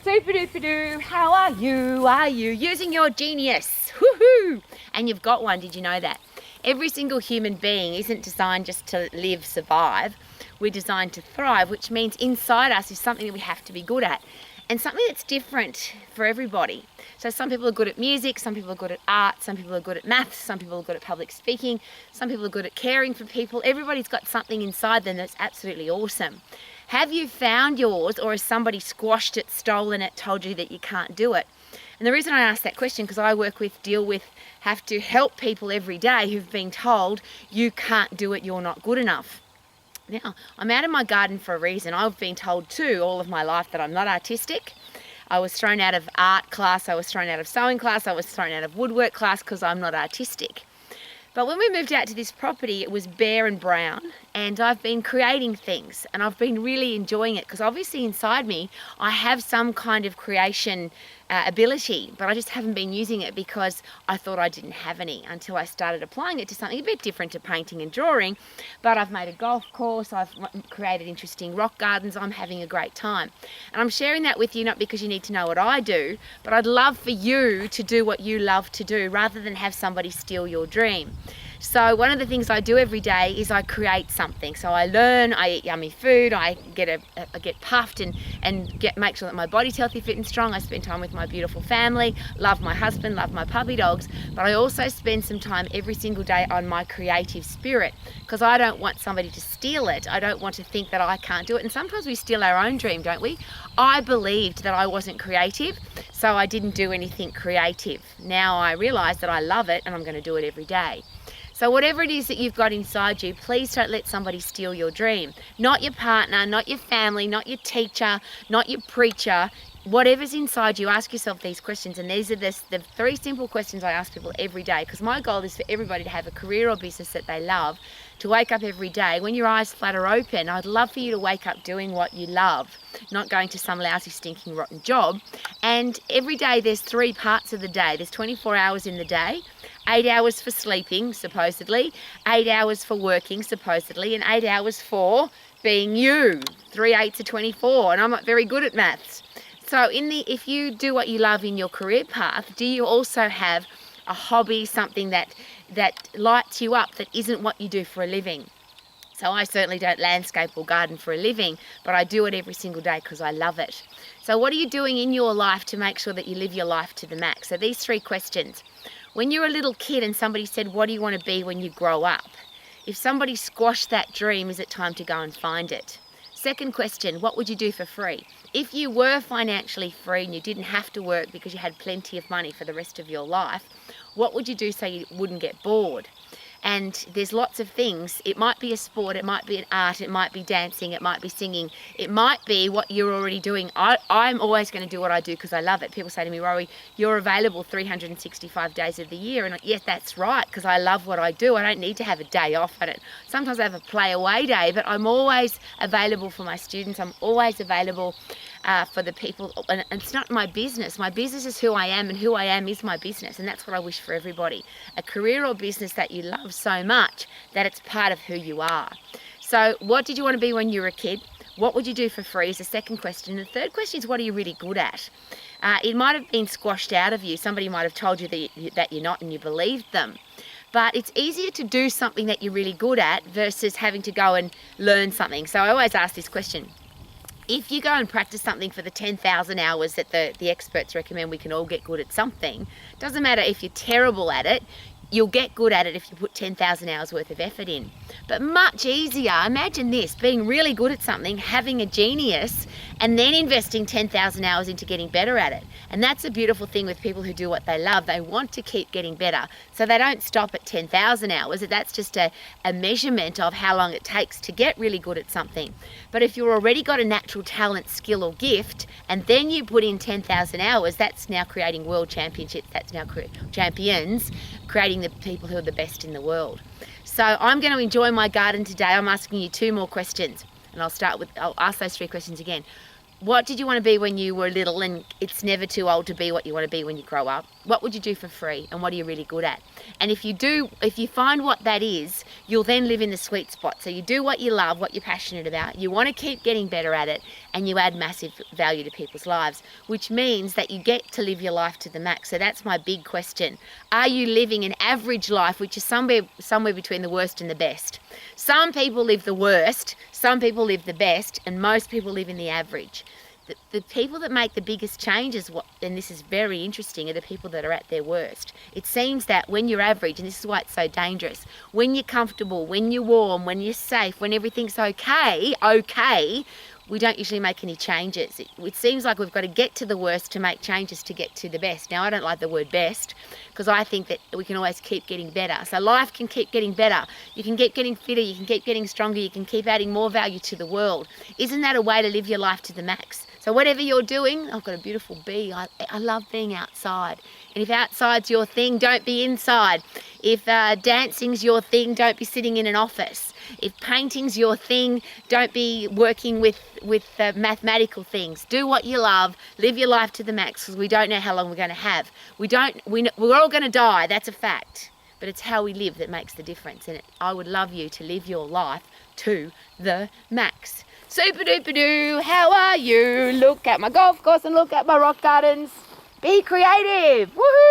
Super duper doo, how are you? Are you using your genius? Woohoo! And you've got one, did you know that? Every single human being isn't designed just to live, survive. We're designed to thrive, which means inside us is something that we have to be good at. And something that's different for everybody. So some people are good at music, some people are good at art, some people are good at maths, some people are good at public speaking, some people are good at caring for people. Everybody's got something inside them that's absolutely awesome. Have you found yours, or has somebody squashed it, stolen it, told you that you can't do it? And the reason I ask that question, because I work with, deal with, have to help people every day who've been told you can't do it, you're not good enough. Now, I'm out in my garden for a reason. I've been told too all of my life that I'm not artistic. I was thrown out of art class, I was thrown out of sewing class, I was thrown out of woodwork class because I'm not artistic. But when we moved out to this property, it was bare and brown, and I've been creating things, and I've been really enjoying it because obviously inside me I have some kind of creation ability, but I just haven't been using it because I thought I didn't have any until I started applying it to something a bit different to painting and drawing. But I've made a golf course, I've created interesting rock gardens, I'm having a great time. And I'm sharing that with you not because you need to know what I do, but I'd love for you to do what you love to do rather than have somebody steal your dream. So one of the things I do every day is I create something. So I learn, I eat yummy food, I get puffed and make sure that my body's healthy, fit and strong. I spend time with my beautiful family, love my husband, love my puppy dogs, but I also spend some time every single day on my creative spirit because I don't want somebody to steal it. I don't want to think that I can't do it. And sometimes we steal our own dream, don't we? I believed that I wasn't creative, so I didn't do anything creative. Now I realise that I love it and I'm going to do it every day. So whatever it is that you've got inside you, please don't let somebody steal your dream. Not your partner, not your family, not your teacher, not your preacher. Whatever's inside you, ask yourself these questions. And these are the 3 simple questions I ask people every day, because my goal is for everybody to have a career or business that they love, to wake up every day. When your eyes flutter open, I'd love for you to wake up doing what you love, not going to some lousy, stinking, rotten job. And every day there's 3 parts of the day. There's 24 hours in the day. 8 hours for sleeping, supposedly, 8 hours for working, supposedly, and 8 hours for being you. 3 8s are 24, and I'm not very good at maths. So if you do what you love in your career path, do you also have a hobby, something that lights you up that isn't what you do for a living? So I certainly don't landscape or garden for a living, but I do it every single day because I love it. So what are you doing in your life to make sure that you live your life to the max? So these 3 questions. When you're a little kid and somebody said, what do you want to be when you grow up? If somebody squashed that dream, is it time to go and find it? Second question, what would you do for free? If you were financially free and you didn't have to work because you had plenty of money for the rest of your life, what would you do so you wouldn't get bored? And there's lots of things. It might be a sport, it might be an art, it might be dancing, it might be singing, it might be what you're already doing. I'm always going to do what I do because I love it. People say to me, Rowie, you're available 365 days of the year. And yes, that's right, because I love what I do. I don't need to have a day off. Sometimes I have a play away day, but I'm always available for my students. I'm always available for the people. And it's not my business. My business is who I am, and who I am is my business. And that's what I wish for everybody. A career or business that you love so much that it's part of who you are. So what did you want to be when you were a kid? What would you do for free is the second question. And the third question is, what are you really good at? It might have been squashed out of you. Somebody might have told you that you're not, and you believed them. But it's easier to do something that you're really good at versus having to go and learn something. So I always ask this question. If you go and practice something for the 10,000 hours that the experts recommend, we can all get good at something. Doesn't matter if you're terrible at it, you'll get good at it if you put 10,000 hours worth of effort in. But much easier, imagine this, being really good at something, having a genius, and then investing 10,000 hours into getting better at it. And that's a beautiful thing with people who do what they love. They want to keep getting better. So they don't stop at 10,000 hours. That's just a measurement of how long it takes to get really good at something. But if you've already got a natural talent, skill or gift, and then you put in 10,000 hours, that's now creating world championships, that's now champions, creating the people who are the best in the world. So I'm going to enjoy my garden today. I'm asking you 2 more questions, and I'll ask those 3 questions again. What did you want to be when you were little, and it's never too old to be what you want to be when you grow up? What would you do for free, and what are you really good at? And if you find what that is, you'll then live in the sweet spot. So you do what you love, what you're passionate about, you want to keep getting better at it, and you add massive value to people's lives, which means that you get to live your life to the max. So that's my big question. Are you living an average life, which is somewhere between the worst and the best? Some people live the worst, some people live the best, and most people live in the average. The people that make the biggest changes, and this is very interesting, are the people that are at their worst. It seems that when you're average, and this is why it's so dangerous, when you're comfortable, when you're warm, when you're safe, when everything's okay, we don't usually make any changes. It seems like we've got to get to the worst to make changes to get to the best. Now, I don't like the word best, because I think that we can always keep getting better. So life can keep getting better. You can keep getting fitter, you can keep getting stronger, you can keep adding more value to the world. Isn't that a way to live your life to the max? So whatever you're doing, I've got a beautiful bee. I love being outside. And if outside's your thing, don't be inside. If dancing's your thing, don't be sitting in an office. If painting's your thing, don't be working with mathematical things. Do what you love, live your life to the max, because we don't know how long we're going to have. We're all going to die, that's a fact. But it's how we live that makes the difference. And I would love you to live your life to the max. Super duper doo, how are you? Look at my golf course and look at my rock gardens. Be creative, woohoo!